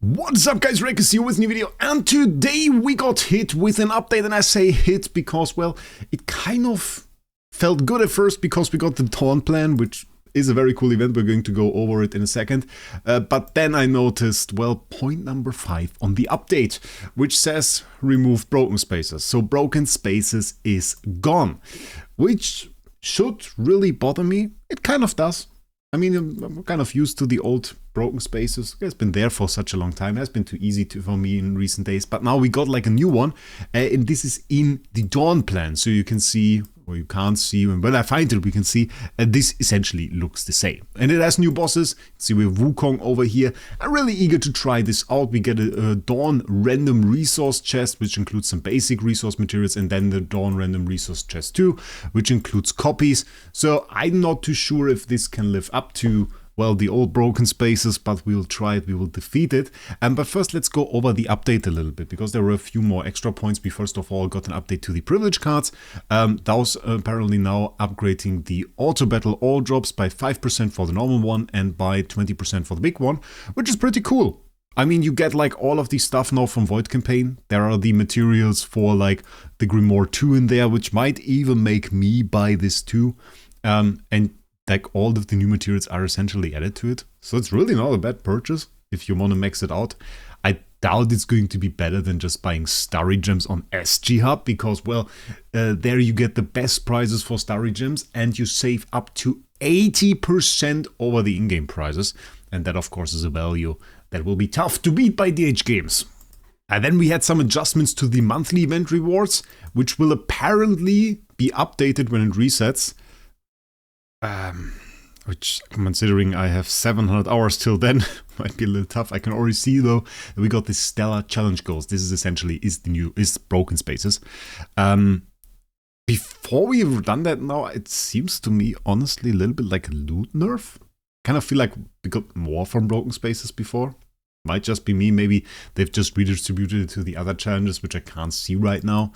What's up guys, Wraec is here with a new video, and today we got hit with an update, and I say hit because, well, it kind of felt good at first because we got the Dawn plan, which is a very cool event. We're going to go over it in a second, but then I noticed, well, point number 5 on the update, which says remove broken spaces. So broken spaces is gone, which should really bother me. It kind of does. I mean, I'm kind of used to the old broken spaces. It's been there for such a long time. It has been too easy for me in recent days. But now we got like a new one. And this is in the Dawn plan. So you can see, or you can't see, when I find it, we can see this essentially looks the same. And it has new bosses. See, we have Wukong over here. I'm really eager to try this out. We get a Dawn random resource chest, which includes some basic resource materials, and then the Dawn random resource chest too, which includes copies. So I'm not too sure if this can live up to, well, the old broken spaces, but we'll try it, we will defeat it. But first, let's go over the update a little bit, because there were a few more extra points. We first of all got an update to the privilege cards. Those apparently now upgrading the auto battle all drops by 5% for the normal one and by 20% for the big one, which is pretty cool. I mean, you get like all of the stuff now from Void Campaign. There are the materials for like the Grimoire 2 in there, which might even make me buy this too. And like all of the new materials are essentially added to it. So it's really not a bad purchase if you want to max it out. I doubt it's going to be better than just buying Starry Gems on SG Hub, because, well, there you get the best prices for Starry Gems and you save up to 80% over the in-game prices. And that, of course, is a value that will be tough to beat by DH Games. And then we had some adjustments to the monthly event rewards, which will apparently be updated when it resets. Which, considering I have 700 hours till then, might be a little tough. I can already see though that we got this Stellar Challenge goals. This is essentially is broken spaces. Before we've done that now, it seems to me honestly a little bit like a loot nerf. Kind of feel like we got more from broken spaces before. Might just be me. Maybe they've just redistributed it to the other challenges, which I can't see right now.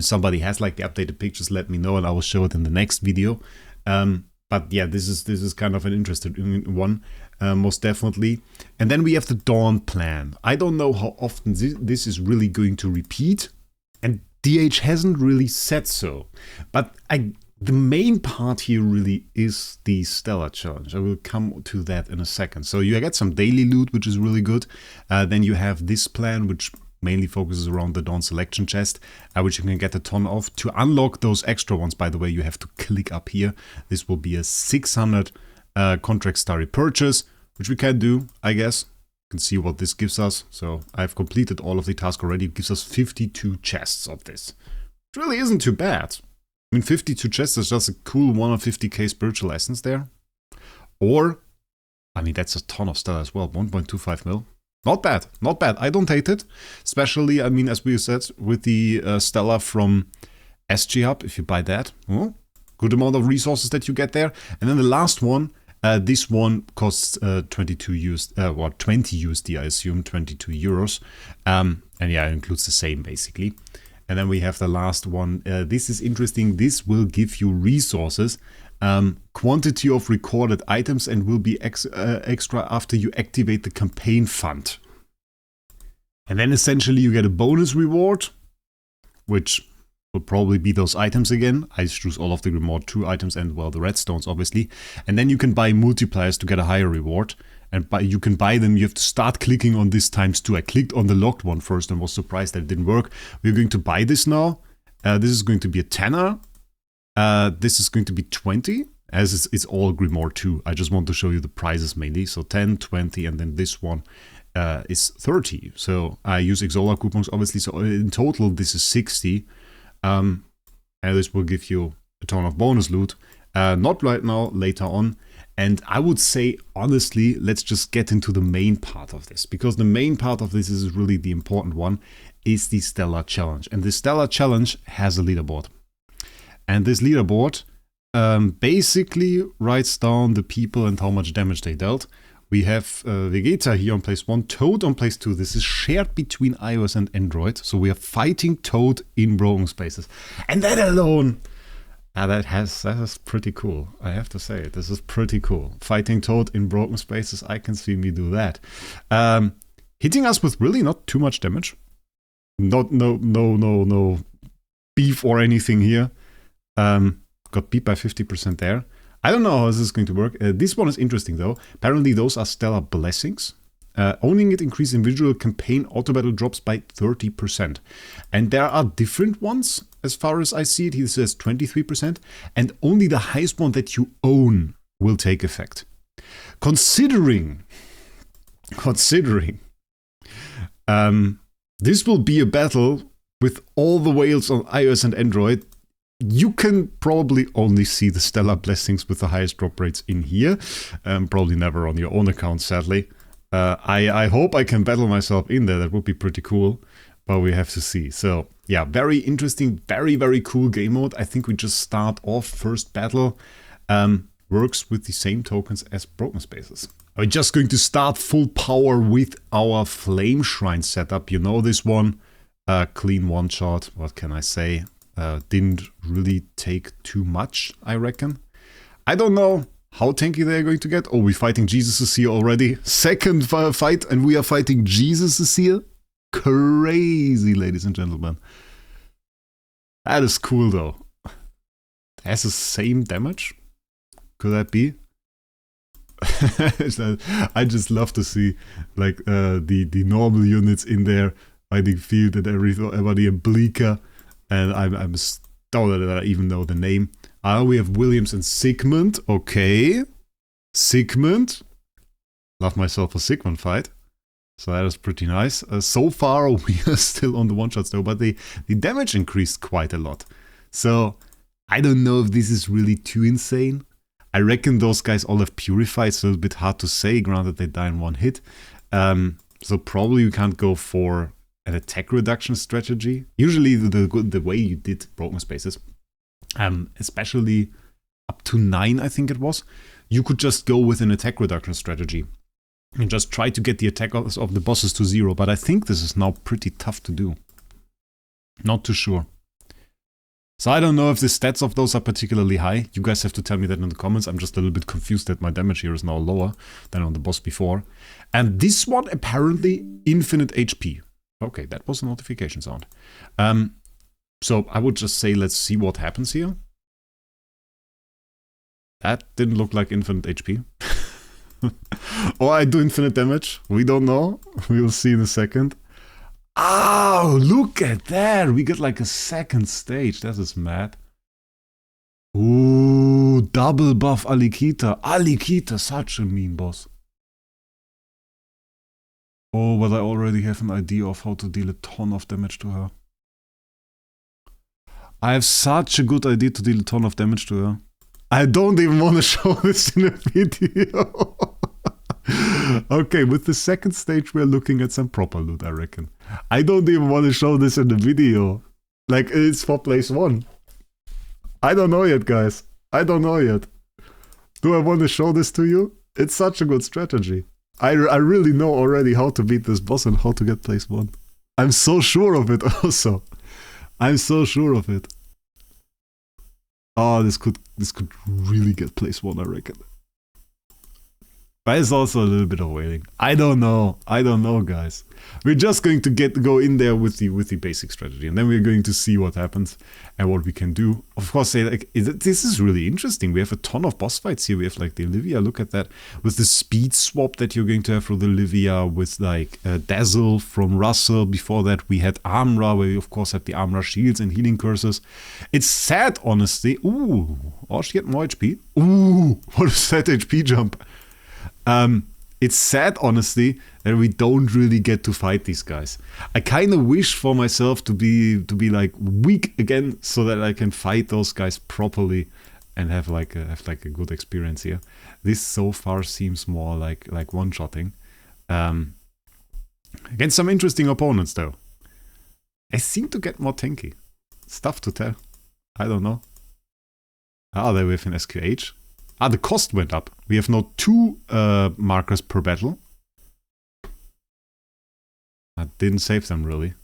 Somebody has like the updated pictures, let me know, and I will show it in the next video. But yeah, this is kind of an interesting one, most definitely. And then we have the Dawn plan. I don't know how often this is really going to repeat, and DH hasn't really said so. But the main part here really is the Stellar Challenge. I will come to that in a second. So you get some daily loot, which is really good. Then you have this plan, which mainly focuses around the Dawn selection chest, which you can get a ton of. To unlock those extra ones, by the way, you have to click up here. This will be a 600 contract starry purchase, which we can do, I guess. You can see what this gives us. So I've completed all of the tasks already. It gives us 52 chests of this. It really isn't too bad. I mean, 52 chests is just a cool 150k spiritual essence there. Or, I mean, that's a ton of stuff as well, 1.25 mil. Not bad, not bad. I don't hate it. Especially, I mean, as we said, with the Stellar from SG Hub, if you buy that, good amount of resources that you get there. And then the last one, this one costs 20 USD, I assume, 22 euros. And yeah, it includes the same, basically. And then we have the last one. This is interesting. This will give you resources. Quantity of recorded items, and will be extra after you activate the campaign fund. And then essentially you get a bonus reward, which will probably be those items again. I choose all of the Grimoire 2 items and, well, the redstones, obviously. And then you can buy multipliers to get a higher reward. And you can buy them, you have to start clicking on this ×2. I clicked on the locked one first and was surprised that it didn't work. We're going to buy this now. This is going to be a 10er. This is going to be 20, as it's all Grimoire 2. I just want to show you the prices mainly. So 10, 20, and then this one is 30. So I use Xsolla coupons, obviously. So in total, this is 60. And this will give you a ton of bonus loot. Not right now, later on. And I would say, honestly, let's just get into the main part of this. Because the main part of this is really the important one, is the Stellar Challenge. And the Stellar Challenge has a leaderboard. And this leaderboard basically writes down the people and how much damage they dealt. We have Vegeta here on place 1, Toad on place 2. This is shared between iOS and Android. So we are fighting Toad in broken spaces. And that alone, that is pretty cool. I have to say, this is pretty cool. Fighting Toad in broken spaces, I can see me do that. Hitting us with really not too much damage. No beef or anything here. Got beat by 50% there. I don't know how this is going to work. This one is interesting though. Apparently those are stellar blessings. Owning it increases individual campaign auto battle drops by 30%. And there are different ones as far as I see it. He says 23%. And only the highest one that you own will take effect. Considering this will be a battle with all the whales on iOS and Android. You can probably only see the stellar blessings with the highest drop rates in here. Probably never on your own account, sadly. I hope I can battle myself in there. That would be pretty cool. But we have to see. So, yeah, very interesting, very cool game mode. I think we just start off first battle. Works with the same tokens as Broken Spaces. We're just going to start full power with our Flame Shrine setup. You know this one. Clean one shot. What can I say? Didn't really take too much, I reckon. I don't know how tanky they're going to get. Oh, we're fighting Jesus here already. Second fight, and we are fighting Jesus here. Crazy, ladies and gentlemen. That is cool, though. It has the same damage. Could that be? I just love to see like the normal units in there fighting field and everybody and Bleaker. And I'm stoned that I even know the name. We have Williams and Sigmund. Okay. Sigmund. Love myself a Sigmund fight. So that is pretty nice. So far, we are still on the one-shots though, but the damage increased quite a lot. So I don't know if this is really too insane. I reckon those guys all have Purify. It's a little bit hard to say, granted they die in one hit. So probably we can't go for an attack reduction strategy. Usually the way you did Broken Spaces, especially up to 9 I think it was, you could just go with an attack reduction strategy and just try to get the attack of the bosses to 0. But I think this is now pretty tough to do. Not too sure. So I don't know if the stats of those are particularly high. You guys have to tell me that in the comments. I'm just a little bit confused that my damage here is now lower than on the boss before. And this one apparently infinite HP. Okay, that was a notification sound. So I would just say let's see what happens here. That didn't look like infinite HP. Or I do infinite damage. We don't know. We'll see in a second. Oh, look at that. We get like a second stage. That is mad. Ooh, double buff Alikita. Alikita, such a mean boss. Oh, but I already have an idea of how to deal a ton of damage to her. I have such a good idea to deal a ton of damage to her. I don't even want to show this in a video. Okay, with the second stage we're looking at some proper loot, I reckon. I don't even want to show this in the video. Like, it's for place 1. I don't know yet, guys. I don't know yet. Do I want to show this to you? It's such a good strategy. I really know already how to beat this boss and how to get place 1. I'm so sure of it also. I'm so sure of it. Oh, this could really get place 1, I reckon. But it's also a little bit of waiting. I don't know, guys. We're just going to go in there with the basic strategy, and then we're going to see what happens and what we can do. Of course, this is really interesting. We have a ton of boss fights here. We have like the Olivia. Look at that with the speed swap that you're going to have for the Olivia with like Dazzle from Russell. Before that, we had Amra, where we of course had the Amra shields and healing curses. It's sad, honestly. Ooh, oh, she get more HP. Ooh, what a sad HP jump. It's sad, honestly, that we don't really get to fight these guys. I kind of wish for myself to be like weak again, so that I can fight those guys properly and have like a good experience here. This so far seems more like one-shotting. Against some interesting opponents, though. I seem to get more tanky. It's tough to tell. I don't know. There we have an SQH. The cost went up. We have now 2 markers per battle. I didn't save them, really.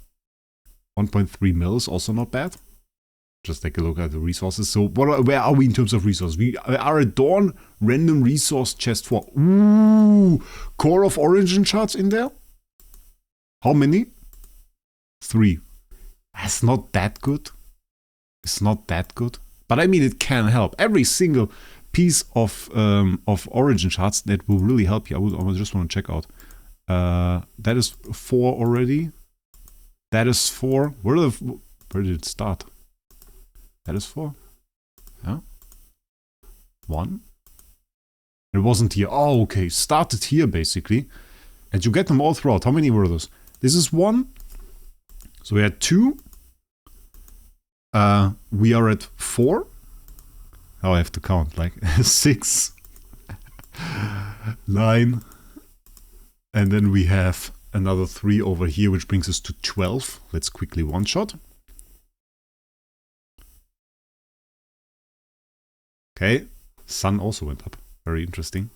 1.3 mil is also not bad. Just take a look at the resources. So where are we in terms of resources? We are at Dawn random resource chest for... Ooh! Core of Origin shards in there. How many? 3. That's not that good. It's not that good. But I mean, it can help. Every single piece of origin charts that will really help you. I just want to check out. That is 4 already. That is 4. Where did it start? That is 4. Yeah. 1. It wasn't here. Oh, okay. Started here, basically. And you get them all throughout. How many were those? This is 1. So we had 2. We are at 4. Oh, I have to count. Like 6. 9. And then we have another 3 over here, which brings us to 12. Let's quickly one-shot. Okay. Sun also went up. Very interesting.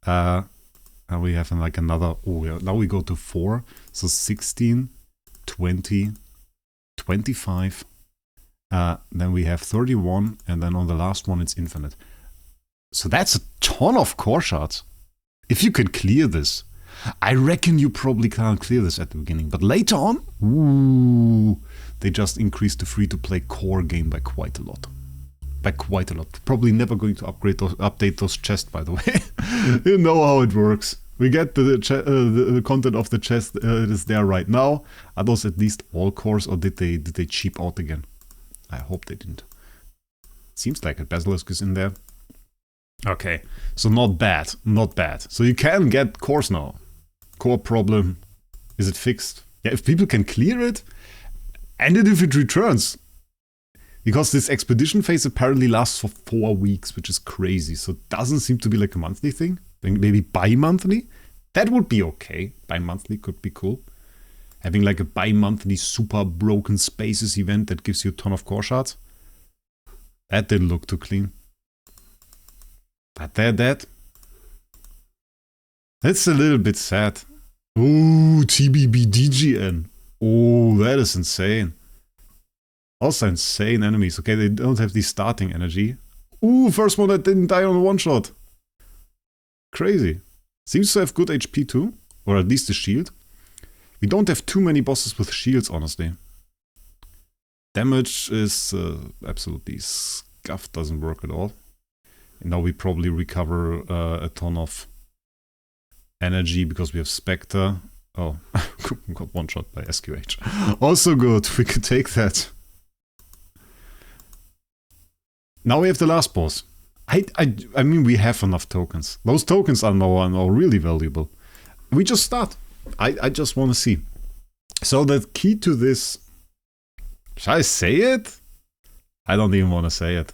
And we have like another... Oh, yeah, now we go to 4. So 16, 20, 25. Then we have 31. And then on the last one, it's infinite. So that's a ton of core shards. If you can clear this. I reckon you probably can't clear this at the beginning. But later on, ooh, they just increased the free-to-play core game by quite a lot. By quite a lot. Probably never going to update those chests, by the way. You know how it works. We get the content of the chest. It is there right now. Are those at least all cores, or did they cheap out again? I hope they didn't. Seems like a basilisk is in there. Okay, so not bad, not bad. So you can get cores now. Core problem. Is it fixed? Yeah, if people can clear it, and if it returns. Because this expedition phase apparently lasts for 4 weeks, which is crazy. So it doesn't seem to be like a monthly thing. Maybe bi-monthly? That would be okay. Bi-monthly could be cool. Having like a bi-monthly super broken spaces event that gives you a ton of core shards. That didn't look too clean. But that's a little bit sad. Ooh, TBBDGN. Oh, that is insane. Also insane enemies. Okay, they don't have the starting energy. Ooh, first one that didn't die on a one-shot. Crazy. Seems to have good HP too. Or at least a shield. We don't have too many bosses with shields, honestly. Damage is absolutely scuffed. Doesn't work at all. And now we probably recover a ton of energy because we have Spectre. Oh, got one shot by SQH. Also good. We could take that. Now we have the last boss. I mean, we have enough tokens. Those tokens are now really valuable. We just start. I just want to see. So the key to this... Should I say it? I don't even want to say it.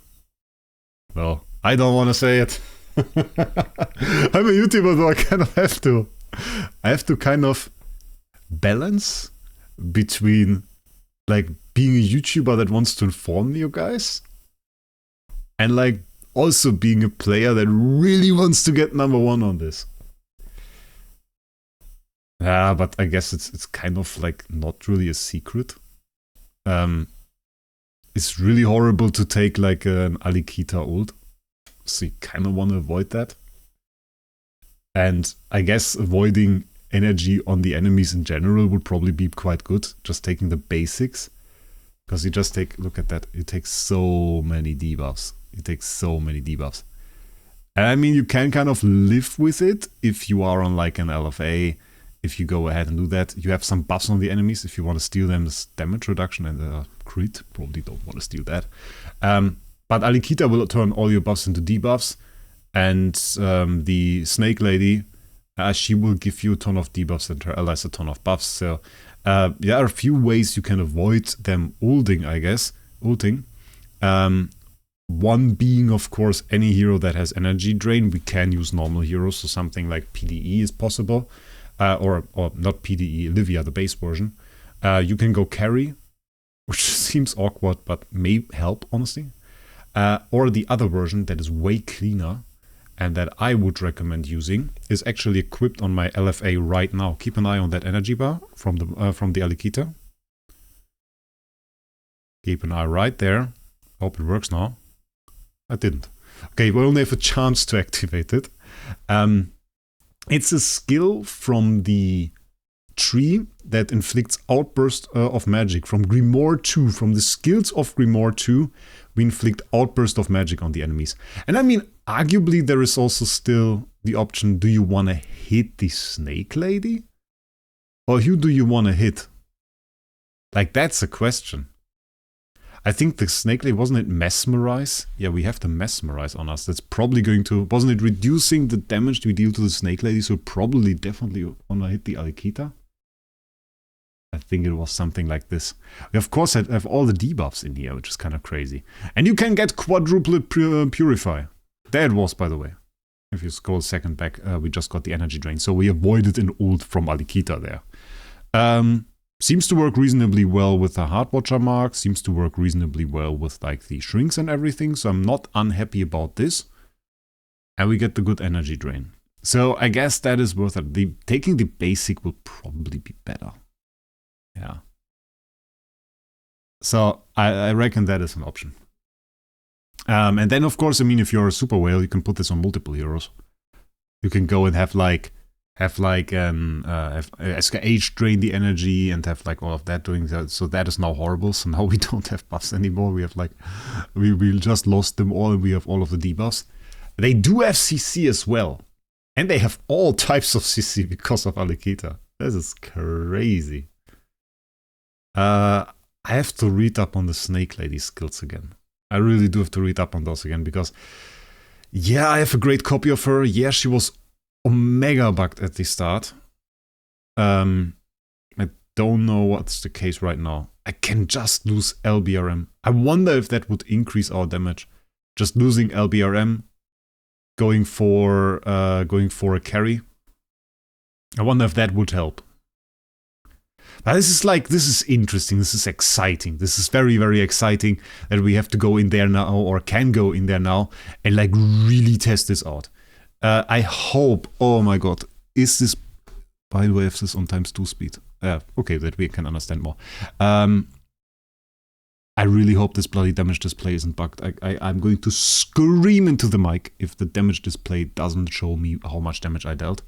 Well, I don't want to say it. I'm a YouTuber, though I kind of have to. I have to kind of balance between like being a YouTuber that wants to inform you guys and like also being a player that really wants to get #1 on this. Yeah, but I guess it's kind of like not really a secret. It's really horrible to take like an Alikita ult. So you kind of want to avoid that. And I guess avoiding energy on the enemies in general would probably be quite good. Just taking the basics. Because you just take, look at that, it takes so many debuffs. It takes so many debuffs. And I mean, you can kind of live with it if you are on like an LFA. If you go ahead and do that, you have some buffs on the enemies. If you want to steal them, there's damage reduction and crit. Probably don't want to steal that. But Alikita will turn all your buffs into debuffs. And the Snake Lady, she will give you a ton of debuffs and her allies a ton of buffs. So there are a few ways you can avoid them ulting, I guess. One being, of course, any hero that has energy drain. We can use normal heroes, so something like PDE is possible. Or not PDE, Livia, the base version. You can go carry, which seems awkward, but may help, honestly. Or the other version that is way cleaner and that I would recommend using is actually equipped on my LFA right now. Keep an eye on that energy bar from the Alikita. Keep an eye right there. Hope it works now. I didn't. Okay, we only have a chance to activate it. It's a skill from the tree that inflicts outburst of magic from Grimoire 2. From the skills of Grimoire 2, we inflict outburst of magic on the enemies. And I mean, arguably there is also still the option, do you want to hit the snake lady? Or who do you want to hit? Like, that's a question. I think the snake lady, wasn't it mesmerize? Yeah, we have the mesmerize on us. That's probably going to, wasn't it reducing the damage we deal to the snake lady? So probably definitely want to hit the Alikita. I think it was something like this. We of course have all the debuffs in here, which is kind of crazy. And you can get quadruple purify. There it was, by the way. If you scroll a second back, we just got the energy drain. So we avoided an ult from Alikita there. Seems to work reasonably well with the Heart Watcher mark. Seems to work reasonably well with like the shrinks and everything. So I'm not unhappy about this. And we get the good energy drain. So I guess that is worth it. Taking the basic will probably be better. Yeah. So I reckon that is an option. And then of course, I mean, if you're a super whale, you can put this on multiple heroes. You can go and have age drain the energy and have like all of that doing that. So that is now horrible. So now we don't have buffs anymore. We have like, we just lost them all and we have all of the debuffs. They do have CC as well. And they have all types of CC because of Alikita. This is crazy. I have to read up on the Snake Lady skills again. I really do have to read up on those again because, yeah, I have a great copy of her. Yeah, she was Omega bugged at the start. I don't know what's the case right now. I can just lose LBRM. I wonder if that would increase our damage. Just losing LBRM, going for a carry. I wonder if that would help. But this is interesting. This is exciting. This is very, very exciting that we have to go in there now, or can go in there now, and like really test this out. I hope, oh my god, is this, by the way, is this on ×2 speed? Okay, that we can understand more. I really hope this bloody damage display isn't bugged. I'm going to scream into the mic if the damage display doesn't show me how much damage I dealt.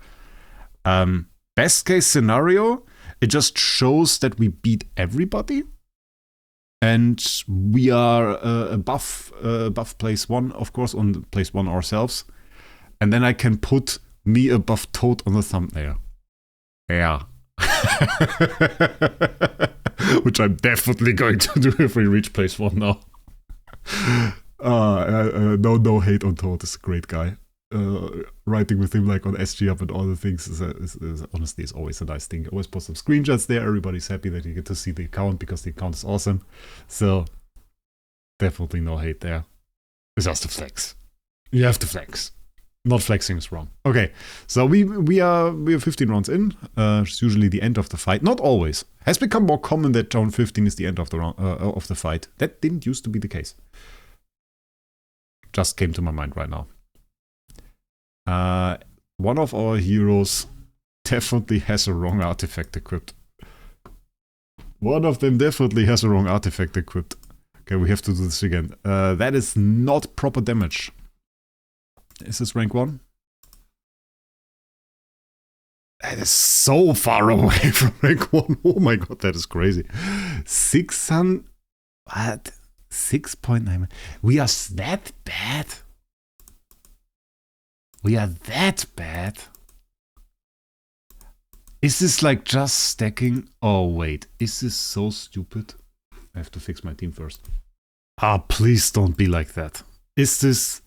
Best case scenario, it just shows that we beat everybody. And we are above place 1, of course, on place 1 ourselves. And then I can put me above Toad on the thumbnail. Yeah. Which I'm definitely going to do if we reach place 1 now. No hate on Toad, is a great guy. Writing with him like on SG Up and all the things is honestly is always a nice thing. I always post some screenshots there. Everybody's happy that you get to see the account because the account is awesome. So definitely no hate there. It's just a flex. You have to flex. Not flexing is wrong. Okay, so we are 15 rounds in. It's usually the end of the fight. Not always. Has become more common that round 15 is the end of the round of the fight. That didn't used to be the case. Just came to my mind right now. One of our heroes definitely has a wrong artifact equipped. One of them definitely has a wrong artifact equipped. Okay, we have to do this again. That is not proper damage. Is this rank 1? That is so far away from rank 1. Oh my god, that is crazy. 600... What? 6.9... We are that bad? We are that bad? Is this like just stacking? Oh wait, is this so stupid? I have to fix my team first. Ah, please don't be like that. Is this...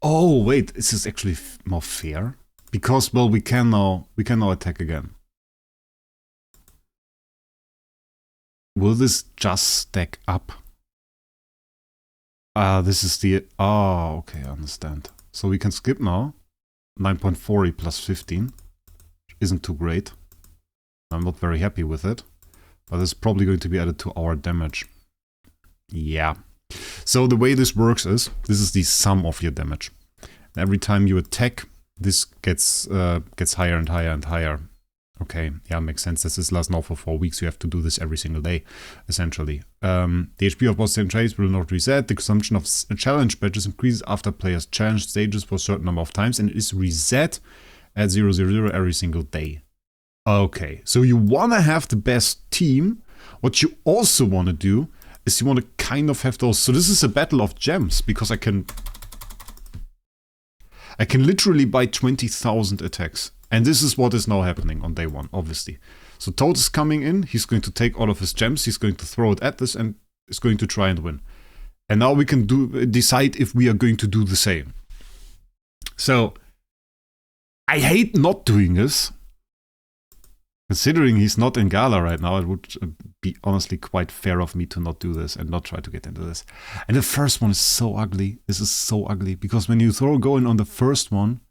Oh wait, is this actually more fair? Because, well, we can now attack again. Will this just stack up? This is the... Oh, okay, I understand. So we can skip now. 9.40 plus 15. Isn't too great. I'm not very happy with it. But it's probably going to be added to our damage. Yeah. So the way this works is, this is the sum of your damage. Every time you attack, this gets higher and higher and higher. Okay, yeah, makes sense. This lasts now for 4 weeks. You have to do this every single day, essentially. The HP of boss traits will not reset. The consumption of challenge badges increases after players challenge stages for a certain number of times, and it is reset at 000 every single day. Okay, so you want to have the best team. What you also want to do is you want to kind of have those. So this is a battle of gems because I can literally buy 20,000 attacks. And this is what is now happening on day 1, obviously. So Toad is coming in, he's going to take all of his gems, he's going to throw it at this and is going to try and win. And now we can decide if we are going to do the same. So, I hate not doing this. Considering he's not in Gala right now, it would be honestly quite fair of me to not do this and not try to get into this. And the first one is so ugly. This is so ugly because when you go in on the first one,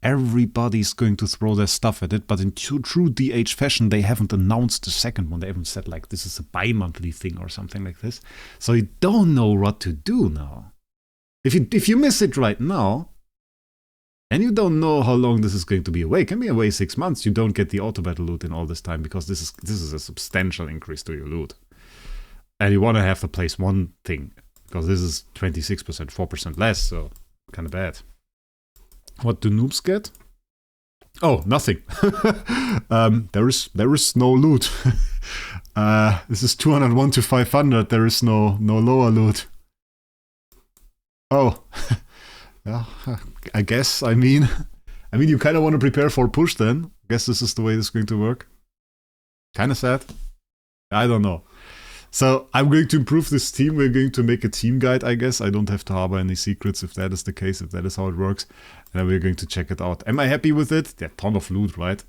everybody's going to throw their stuff at it. But in true DH fashion, they haven't announced the second one. They haven't said like this is a bi-monthly thing or something like this. So you don't know what to do now. If you miss it right now, and you don't know how long this is going to be away. It can be away 6 months. You don't get the auto battle loot in all this time because this is a substantial increase to your loot. And you want to have the place 1 thing because this is 26%, 4% less, so kind of bad. What do noobs get? Oh, nothing. There is no loot. This is 201 to 500. There is no lower loot. Oh. Yeah, I guess, I mean you kind of want to prepare for push then. I guess this is the way this is going to work. Kind of sad. I don't know. So I'm going to improve this team. We're going to make a team guide, I guess. I don't have to harbor any secrets if that is the case, if that is how it works. And then we're going to check it out. Am I happy with it? Yeah, ton of loot, right?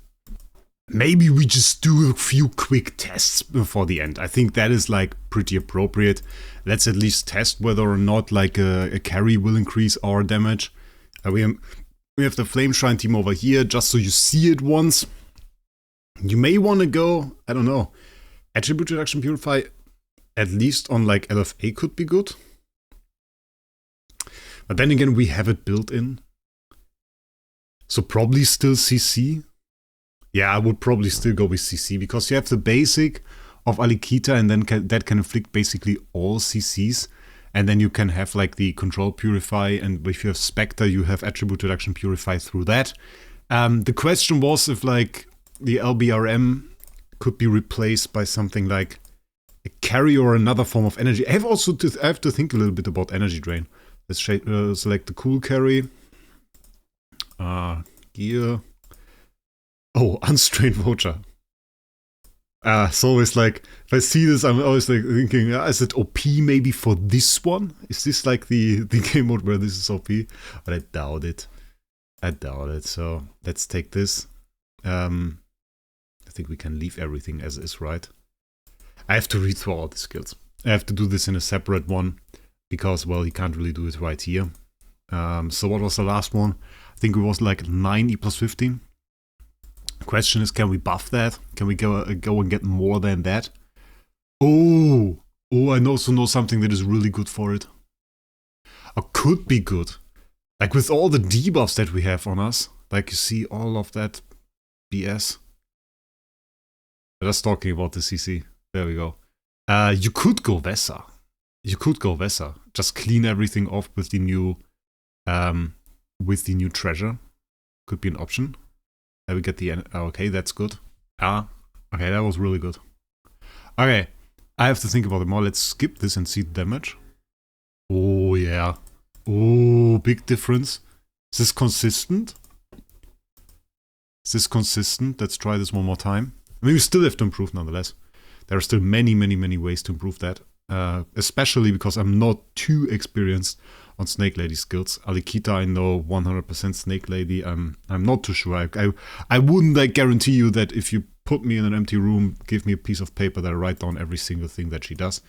Maybe we just do a few quick tests before the end. I think that is like pretty appropriate. Let's at least test whether or not like a carry will increase our damage. We have the Flame Shrine team over here, just so you see it once. You may want to go, I don't know, Attribute Reduction Purify, at least on like LFA could be good. But then again, we have it built in. So probably still CC. Yeah, I would probably still go with CC because you have the basic of Alikita and then that can inflict basically all CCs. And then you can have like the Control Purify, and if you have Spectre, you have Attribute Reduction Purify through that. The question was if like the LBRM could be replaced by something like a carry or another form of energy. I have to think a little bit about energy drain. Let's select the cool carry. Gear. Oh, unstrained voucher. So it's like, if I see this, I'm always like thinking, is it OP maybe for this one? Is this like the game mode where this is OP? But I doubt it. I doubt it. So let's take this. I think we can leave everything as is, right? I have to read through all the skills. I have to do this in a separate one because, well, you can't really do it right here. So what was the last one? I think it was like 90 plus 15. Question is, can we buff that? Can we go and get more than that? Oh, I also know something that is really good for it. Or could be good. Like with all the debuffs that we have on us. Like you see all of that BS. Just talking about the CC. There we go. You could go Vesa. Just clean everything off with the new treasure. Could be an option. We get the okay, that's good. Okay, that was really good. Okay, I have to think about it more. Let's skip this and see the damage. Oh yeah. Oh, big difference. Is this consistent? Let's try this one more time. I mean, we still have to improve nonetheless. There are still many ways to improve that. Especially because I'm not too experienced on Snake Lady skills. Alikita, I know 100% Snake Lady. I'm not too sure. I wouldn't like guarantee you that if you put me in an empty room, give me a piece of paper that I write down every single thing that she does.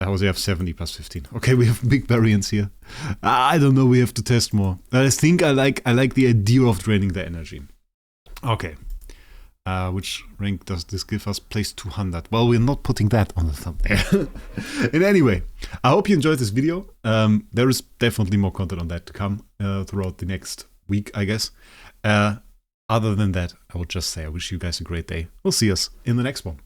How was we have 70 plus 15? Okay, we have big variance here. I don't know. We have to test more. I think I like the idea of draining the energy. Okay. Which rank does this give us? Place 200. Well, we're not putting that on the thumbnail. And anyway, I hope you enjoyed this video. There is definitely more content on that to come throughout the next week, I guess. Other than that, I would just say I wish you guys a great day. We'll see us in the next one.